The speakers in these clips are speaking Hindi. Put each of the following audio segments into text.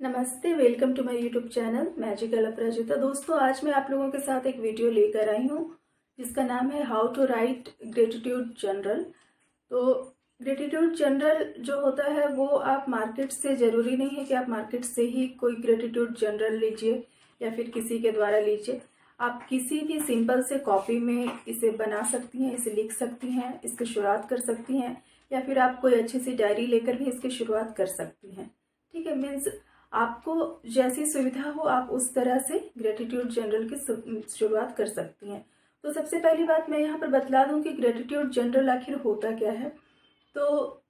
नमस्ते, welcome to my YouTube channel magical Aparajita. दोस्तों, आज मैं आप लोगों के साथ एक वीडियो लेकर आई हूँ जिसका नाम है how to write gratitude journal. तो ग्रेटिट्यूड जर्नल जो होता है वो आप मार्केट से, ज़रूरी नहीं है कि आप मार्केट से ही कोई ग्रेटिट्यूड जर्नल लीजिए या फिर किसी के द्वारा लीजिए। आप किसी भी सिंपल से कॉपी में इसे बना सकती हैं, इसे लिख सकती हैं, इसकी शुरुआत कर सकती हैं, या फिर आप कोई अच्छी सी डायरी लेकर भी इसकी शुरुआत कर सकती हैं। ठीक है, मीन्स आपको जैसी सुविधा हो आप उस तरह से ग्रेटिट्यूड जर्नल की शुरुआत कर सकती हैं। तो सबसे पहली बात मैं यहाँ पर बतला दूँ कि ग्रेटिट्यूड जर्नल आखिर होता क्या है। तो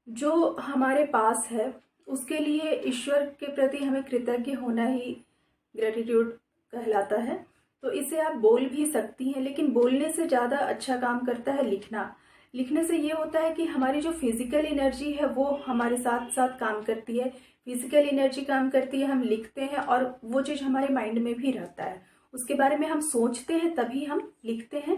जो हमारे पास है उसके लिए ईश्वर के प्रति हमें कृतज्ञ होना ही ग्रेटिट्यूड कहलाता है। तो इसे आप बोल भी सकती हैं, लेकिन बोलने से ज़्यादा अच्छा काम करता है लिखना। लिखने से ये होता है कि हमारी जो फिजिकल एनर्जी है वो हमारे साथ साथ काम करती है। फिजिकल एनर्जी काम करती है, हम लिखते हैं और वो चीज़ हमारे माइंड में भी रहता है, उसके बारे में हम सोचते हैं तभी हम लिखते हैं।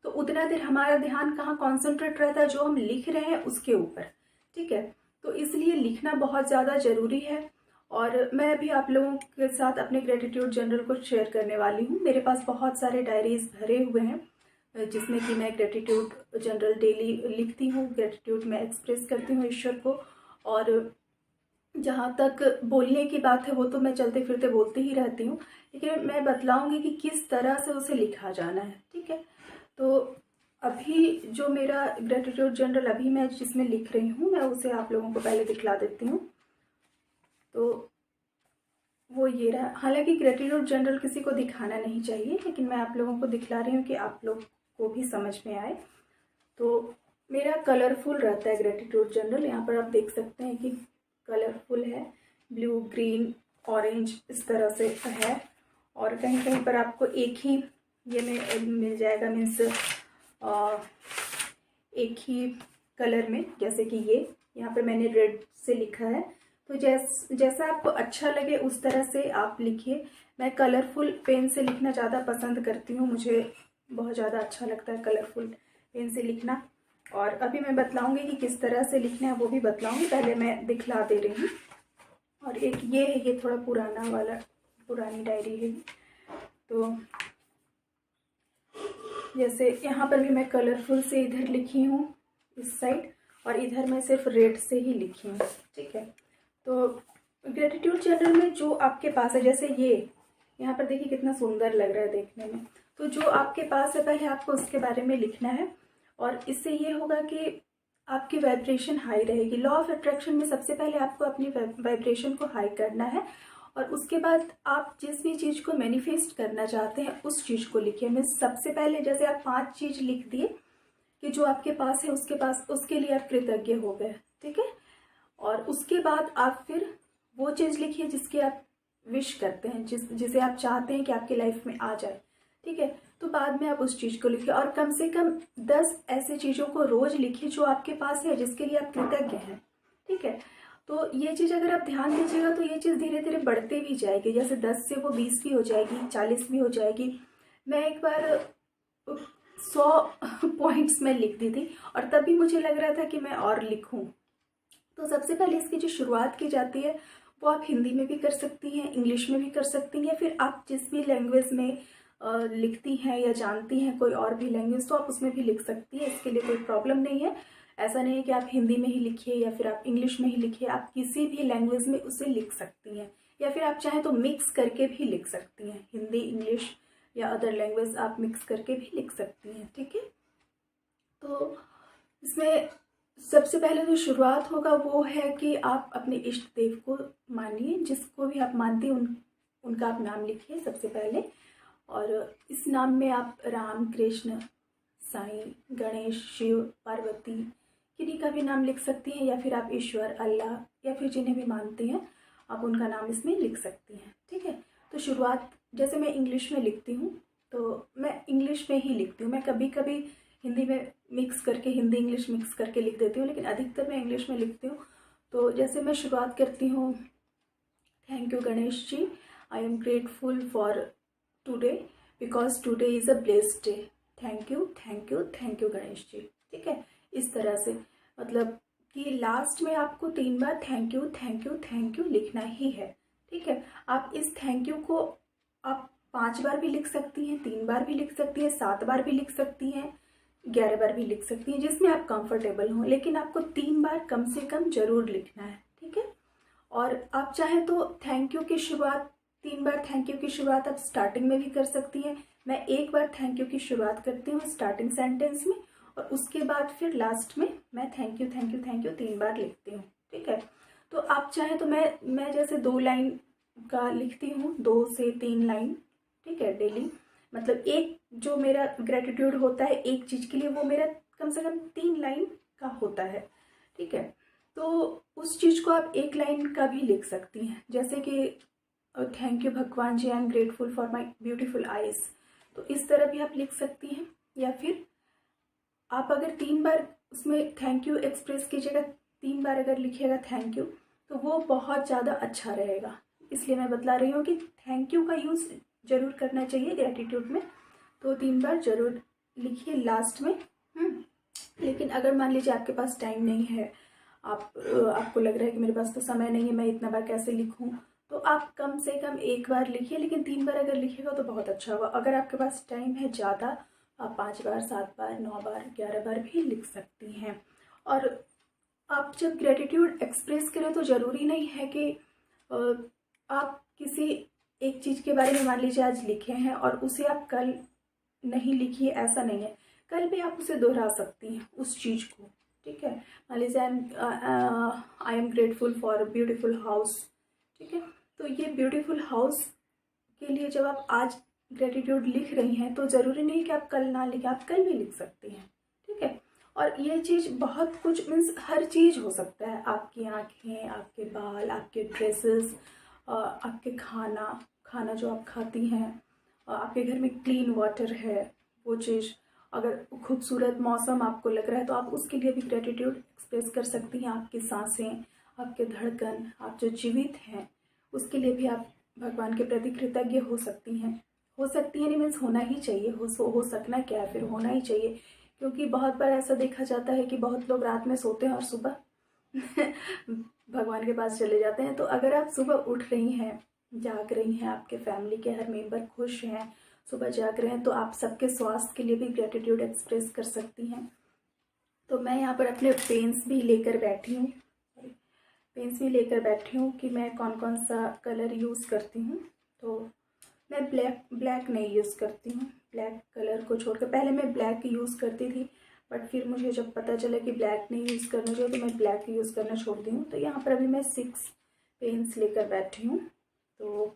तो उतना देर हमारा ध्यान कहाँ कॉन्सेंट्रेट रहता है, जो हम लिख रहे हैं उसके ऊपर। ठीक है, तो इसलिए लिखना बहुत ज़्यादा ज़रूरी है। और मैं अभी आप लोगों के साथ अपने ग्रेटिट्यूड जर्नल को शेयर करने वाली हूँ। मेरे पास बहुत सारे डायरीज भरे हुए हैं जिसमें कि मैं ग्रेटिट्यूड जर्नल डेली लिखती हूँ, ग्रेटिट्यूड में एक्सप्रेस करती हूँ ईश्वर को। और जहाँ तक बोलने की बात है वो तो मैं चलते फिरते बोलती ही रहती हूँ, लेकिन मैं बतलाऊंगी कि किस तरह से उसे लिखा जाना है। ठीक है, तो अभी जो मेरा ग्रेटिट्यूड जर्नल अभी मैं जिसमें लिख रही हूँ, मैं उसे आप लोगों को पहले दिखला देती हूँ। तो वो ये रहा। हालांकि ग्रेटिट्यूड जर्नल किसी को दिखाना नहीं चाहिए, लेकिन मैं आप लोगों को दिखला रही हूँ कि आप लोग को भी समझ में आए। तो मेरा कलरफुल रहता है ग्रेटिट्यूड जर्नल। यहाँ पर आप देख सकते हैं कि कलरफुल है, ब्लू, ग्रीन, ऑरेंज इस तरह से है। और कहीं कहीं पर आपको एक ही ये में मिल जाएगा, मीन्स एक ही कलर में, जैसे कि ये यहाँ पर मैंने रेड से लिखा है। तो जैसा आपको अच्छा लगे उस तरह से आप लिखिए। मैं कलरफुल पेन से लिखना ज़्यादा पसंद करती हूँ, मुझे बहुत ज़्यादा अच्छा लगता है कलरफुल पेन से लिखना। और अभी मैं बतलाऊंगी कि किस तरह से लिखना है, वो भी बतलाऊंगी। पहले मैं दिखला दे रही हूँ। और एक ये है, ये थोड़ा पुराना वाला, पुरानी डायरी है। तो जैसे यहाँ पर भी मैं कलरफुल से इधर लिखी हूँ इस साइड, और इधर मैं सिर्फ रेड से ही लिखी हूँ। ठीक है, तो ग्रेटिट्यूड जर्नल में जो आपके पास है, जैसे ये यहाँ पर देखिए कितना सुंदर लग रहा है देखने में। तो जो आपके पास है पहले आपको उसके बारे में लिखना है, और इससे ये होगा कि आपकी वाइब्रेशन हाई रहेगी। लॉ ऑफ अट्रैक्शन में सबसे पहले आपको अपनी वाइब्रेशन को हाई करना है, और उसके बाद आप जिस भी चीज़ को मैनिफेस्ट करना चाहते हैं उस चीज़ को लिखिए। मैं सबसे पहले जैसे आप 5 चीज़ लिख दिए कि जो आपके पास है उसके पास, उसके लिए आप कृतज्ञ हो गए। ठीक है, और उसके बाद आप फिर वो चीज़ लिखिए जिसकी आप विश करते हैं, जिसे आप चाहते हैं कि आपकी लाइफ में आ जाए। ठीक है, तो बाद में आप उस चीज़ को लिखिए, और कम से कम 10 ऐसे चीज़ों को रोज लिखिए जो आपके पास है, जिसके लिए आप कृतज्ञ हैं। ठीक है, तो ये चीज़ अगर आप ध्यान दीजिएगा तो ये चीज़ धीरे धीरे बढ़ते भी जाएगी। जैसे 10 से वो 20 भी हो जाएगी, 40 भी हो जाएगी। मैं एक बार 100 पॉइंट्स में लिख दी थी, और तब भी मुझे लग रहा था कि मैं और लिखूं। तो सबसे पहले इसकी जो शुरुआत की जाती है वो आप हिंदी में भी कर सकती हैं, इंग्लिश में भी कर सकती हैं, या फिर आप जिस भी लैंग्वेज में लिखती हैं या जानती हैं कोई और भी लैंग्वेज, तो आप उसमें भी लिख सकती हैं। इसके लिए कोई प्रॉब्लम नहीं है। ऐसा नहीं है कि आप हिंदी में ही लिखिए या फिर आप इंग्लिश में ही लिखिए, आप किसी भी लैंग्वेज में उसे लिख सकती हैं, या फिर आप चाहें तो मिक्स करके भी लिख सकती हैं। हिंदी, इंग्लिश या अदर लैंग्वेज आप मिक्स करके भी लिख सकती हैं। ठीक है, तो इसमें सबसे पहले जो शुरुआत होगा वो है कि आप अपने इष्ट देव को मानिए, जिसको भी आप मानते हैं उनका आप नाम लिखिए सबसे पहले। और इस नाम में आप राम, कृष्ण, साईं, गणेश, शिव, पार्वती, किन्हीं का भी नाम लिख सकती हैं, या फिर आप ईश्वर, अल्लाह, या फिर जिन्हें भी मानती हैं आप उनका नाम इसमें लिख सकती हैं। ठीक है, तो शुरुआत जैसे मैं इंग्लिश में लिखती हूँ तो मैं इंग्लिश में ही लिखती हूँ। मैं कभी कभी हिंदी में मिक्स करके, हिंदी इंग्लिश मिक्स करके लिख देती हूँ, लेकिन अधिकतर मैं इंग्लिश में लिखती हूँ। तो जैसे मैं शुरुआत करती हूँ, thank you Ganesh ji, I am grateful for today because today is a blessed day. Thank you, thank you, thank you Ganesh ji. ठीक है, इस तरह से, मतलब कि लास्ट में आपको 3 बार thank you, thank you, thank you लिखना ही है। ठीक है। आप इस थैंक यू को आप 5 बार भी लिख सकती हैं, 3 बार भी लिख सकती हैं, 7 बार भी लिख सकती हैं, 11 बार भी लिख सकती हैं, जिसमें आप कंफर्टेबल हों, लेकिन आपको 3 बार कम से कम जरूर लिखना है। ठीक है। और आप चाहें तो थैंक यू की शुरुआत 3 बार थैंक यू की शुरुआत आप स्टार्टिंग में भी कर सकती हैं। मैं 1 बार थैंक यू की शुरुआत करती हूँ स्टार्टिंग सेंटेंस में, और उसके बाद फिर लास्ट में मैं thank you thank you thank you 3 बार लिखती हूँ। ठीक है। तो आप चाहें तो मैं जैसे 2 लाइन का लिखती हूँ, 2 से 3 लाइन। ठीक है, डेली। मतलब एक जो मेरा ग्रेटिट्यूड होता है एक चीज़ के लिए, वो मेरा कम से कम 3 लाइन का होता है। ठीक है। तो उस चीज़ को आप 1 लाइन का भी लिख सकती हैं, जैसे कि थैंक यू भगवान जी, I am grateful for my beautiful eyes. तो इस तरह भी आप लिख सकती हैं। या फिर आप अगर 3 बार उसमें थैंक यू एक्सप्रेस कीजिएगा, 3 बार अगर लिखिएगा थैंक यू, तो वो बहुत ज़्यादा अच्छा रहेगा। इसलिए मैं बतला रही हूँ कि थैंक यू का यूज़ जरूर करना चाहिए ग्रेटिट्यूड में। तो 3 बार जरूर लिखिए लास्ट में। लेकिन अगर मान लीजिए आपके पास टाइम नहीं है, आपको लग रहा है कि मेरे पास तो समय नहीं है, मैं इतना बार कैसे लिखूं, तो आप कम से कम 1 बार लिखिए, लेकिन 3 बार अगर लिखिएगा तो बहुत अच्छा होगा। अगर आपके पास टाइम है ज़्यादा, आप 5 बार, 7 बार, 9 बार, 11 बार भी लिख सकती हैं। और आप जब ग्रेटिट्यूड एक्सप्रेस करें तो ज़रूरी नहीं है कि आप किसी एक चीज़ के बारे में मान लीजिए आज लिखे हैं और उसे आप कल नहीं लिखिए, ऐसा नहीं है। कल भी आप उसे दोहरा सकती हैं उस चीज़ को। ठीक है। मान लीजिए आई am grateful for beautiful house. ठीक है। तो ये ब्यूटीफुल हाउस के लिए जब आप आज ग्रेटिट्यूड लिख रही हैं तो ज़रूरी नहीं कि आप कल ना लिखें, आप कल भी लिख सकती हैं। ठीक है। और ये चीज़ बहुत कुछ मीन्स हर चीज़ हो सकता है, आपकी आँखें, आपके बाल, आपके ड्रेसेस, आपके खाना जो आप खाती हैं, आपके घर में क्लीन वाटर है, वो चीज़, अगर खूबसूरत मौसम आपको लग रहा है तो आप उसके लिए भी ग्रेटिट्यूड एक्सप्रेस कर सकती हैं। आपकी सांसें, आपके धड़कन, आप जो जीवित हैं, उसके लिए भी आप भगवान के प्रति कृतज्ञ हो सकती हैं। हो सकती है नहीं मीन्स होना ही चाहिए, हो सकना क्या है, फिर होना ही चाहिए। क्योंकि बहुत बार ऐसा देखा जाता है कि बहुत लोग रात में सोते हैं और सुबह भगवान के पास चले जाते हैं। तो अगर आप सुबह उठ रही हैं, जाग रही हैं, आपके फैमिली के हर मेंबर खुश हैं, सुबह जाग रहे हैं, तो आप सबके स्वास्थ्य के लिए भी ग्रेटिट्यूड एक्सप्रेस कर सकती हैं। तो मैं यहाँ पर अपने पेन्स भी लेकर बैठी हूँ, कि मैं कौन कौन सा कलर यूज़ करती हूँ। तो मैं ब्लैक नहीं यूज़ करती हूँ। ब्लैक कलर को छोड़कर, पहले मैं ब्लैक यूज़ करती थी, बट फिर मुझे जब पता चला कि ब्लैक नहीं यूज़ करना चाहिए तो मैं ब्लैक यूज़ करना छोड़ दी हूँ। तो यहाँ पर अभी मैं 6 पेन्स लेकर बैठी हूँ। तो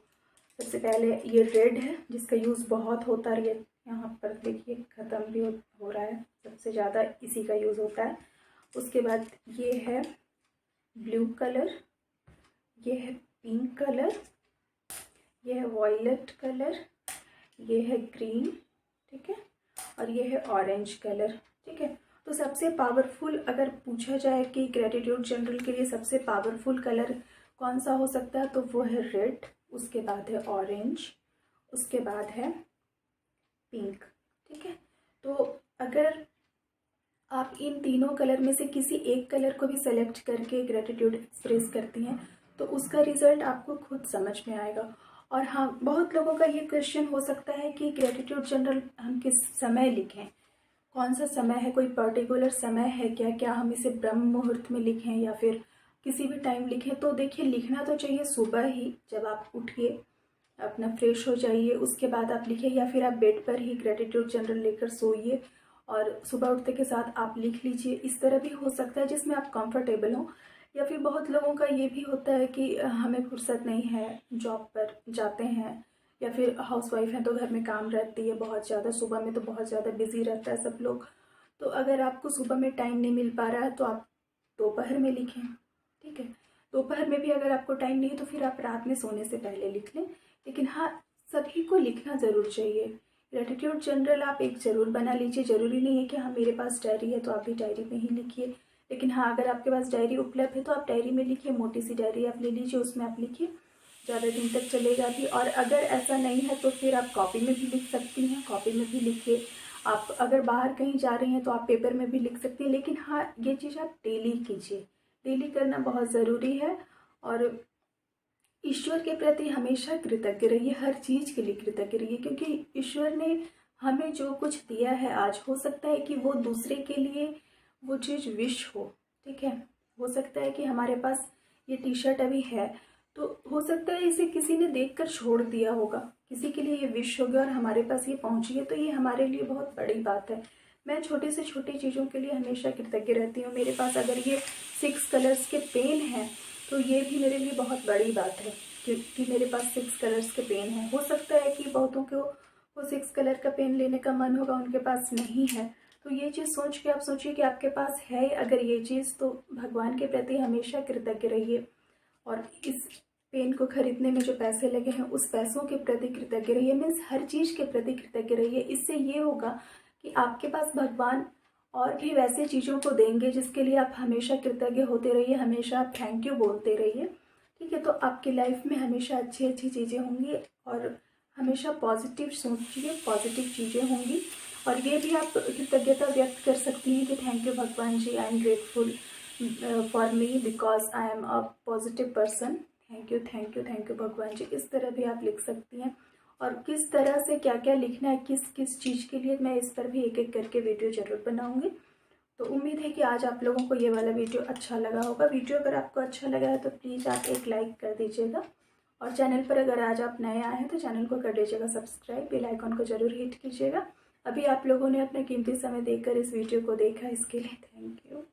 सबसे पहले ये रेड है, जिसका यूज़ बहुत होता है, ये यहाँ पर देखिए ख़त्म भी हो रहा है, सबसे ज़्यादा इसी का यूज़ होता है। उसके बाद ये है ब्लू कलर, ये है पिंक कलर, ये है वॉयलेट कलर, ये है ग्रीन, ठीक है, और ये है ऑरेंज कलर। ठीक है। तो सबसे पावरफुल अगर पूछा जाए कि ग्रेटिट्यूड जनरल के लिए सबसे पावरफुल कलर कौन सा हो सकता है, तो वो है रेड, उसके बाद है ऑरेंज, उसके बाद है पिंक। ठीक है। तो अगर आप इन तीनों कलर में से किसी एक कलर को भी सेलेक्ट करके ग्रेटिट्यूड एक्सप्रेस करती हैं तो उसका रिजल्ट आपको खुद समझ में आएगा। और हाँ, बहुत लोगों का ये क्वेश्चन हो सकता है कि ग्रेटिट्यूड जनरल हम किस समय लिखें, कौन सा समय है, कोई पर्टिकुलर समय है क्या हम इसे ब्रह्म मुहूर्त में लिखें या फिर किसी भी टाइम लिखें। तो देखिए, लिखना तो चाहिए सुबह ही, जब आप उठिए, अपना फ्रेश हो जाइए, उसके बाद आप लिखिए, या फिर आप बेड पर ही ग्रेटिट्यूड जनरल लेकर सोइए और सुबह उठते के साथ आप लिख लीजिए। इस तरह भी हो सकता है जिसमें आप कंफर्टेबल हो। या फिर बहुत लोगों का ये भी होता है कि हमें फुर्सत नहीं है, जॉब पर जाते हैं या फिर हाउसवाइफ हैं तो घर में काम रहती है बहुत ज़्यादा, सुबह में तो बहुत ज़्यादा बिजी रहता है सब लोग। तो अगर आपको सुबह में टाइम नहीं मिल पा रहा है तो आप दोपहर में लिखें। ठीक है। दोपहर में भी अगर आपको टाइम नहीं है तो फिर आप रात में सोने से पहले लिख लें। लेकिन हाँ, सभी को लिखना ज़रूर चाहिए। ग्रेटिट्यूड जनरल आप एक ज़रूर बना लीजिए, ज़रूरी नहीं है कि हाँ मेरे पास डायरी है तो आप भी डायरी में ही लिखिए। लेकिन हाँ, अगर आपके पास डायरी उपलब्ध है तो आप डायरी में लिखिए, मोटी सी डायरी आप ले लीजिए, उसमें आप लिखिए, ज़्यादा दिन तक चलेगा भी। और अगर ऐसा नहीं है तो फिर आप कॉपी में भी लिख सकती हैं, कॉपी में भी लिखिए। आप अगर बाहर कहीं जा रही हैं तो आप पेपर में भी लिख सकती हैं। लेकिन हाँ, ये चीज़ आप डेली कीजिए, डेली करना बहुत ज़रूरी है। और ईश्वर के प्रति हमेशा कृतज्ञ रहिए, हर चीज़ के लिए कृतज्ञ रहिए, क्योंकि ईश्वर ने हमें जो कुछ दिया है आज, हो सकता है कि वो दूसरे के लिए वो चीज़ विश हो। ठीक है, हो सकता है कि हमारे पास ये टी शर्ट अभी है, तो हो सकता है इसे किसी ने देखकर छोड़ दिया होगा, किसी के लिए ये विश हो गया और हमारे पास ये पहुंची है, तो ये हमारे लिए बहुत बड़ी बात है। मैं छोटी से छोटी चीज़ों के लिए हमेशा कृतज्ञ रहती हूँ। मेरे पास अगर ये 6 कलर्स के पेन हैं तो ये भी मेरे लिए बहुत बड़ी बात है, क्योंकि मेरे पास 6 कलर्स के पेन हैं। हो सकता है कि बहुतों को वो 6 कलर का पेन लेने का मन होगा, उनके पास नहीं है, तो ये चीज़ सोच के आप सोचिए कि आपके पास है अगर ये चीज़, तो भगवान के प्रति हमेशा कृतज्ञ रहिए। और इस पेन को खरीदने में जो पैसे लगे हैं उस पैसों के प्रति कृतज्ञ रहिए, मीन्स हर चीज़ के प्रति कृतज्ञ रहिए। इससे ये होगा कि आपके पास भगवान और भी वैसे चीज़ों को देंगे जिसके लिए आप हमेशा कृतज्ञ होते रहिए, हमेशा आप थैंक यू बोलते रहिए। ठीक है, तो आपकी लाइफ में हमेशा अच्छी अच्छी चीज़ें होंगी और हमेशा पॉजिटिव सोचिए, पॉजिटिव चीज़ें होंगी। और ये भी आप कृतज्ञता व्यक्त कर सकती हैं कि थैंक यू भगवान जी, I am grateful for me because I am a positive person, thank you भगवान जी। इस तरह भी आप लिख सकती हैं। और किस तरह से क्या क्या लिखना है, किस किस चीज़ के लिए, मैं इस पर भी एक एक करके वीडियो ज़रूर बनाऊंगी। तो उम्मीद है कि आज आप लोगों को ये वाला वीडियो अच्छा लगा होगा। वीडियो अगर आपको अच्छा लगा है तो प्लीज़ आप एक लाइक कर दीजिएगा, और चैनल पर अगर आज आप नए आए हैं तो चैनल को कर दीजिएगा सब्सक्राइब, बेल आइकॉन को ज़रूर हिट कीजिएगा। अभी आप लोगों ने अपना कीमती समय देकर इस वीडियो को देखा, इसके लिए थैंक यू।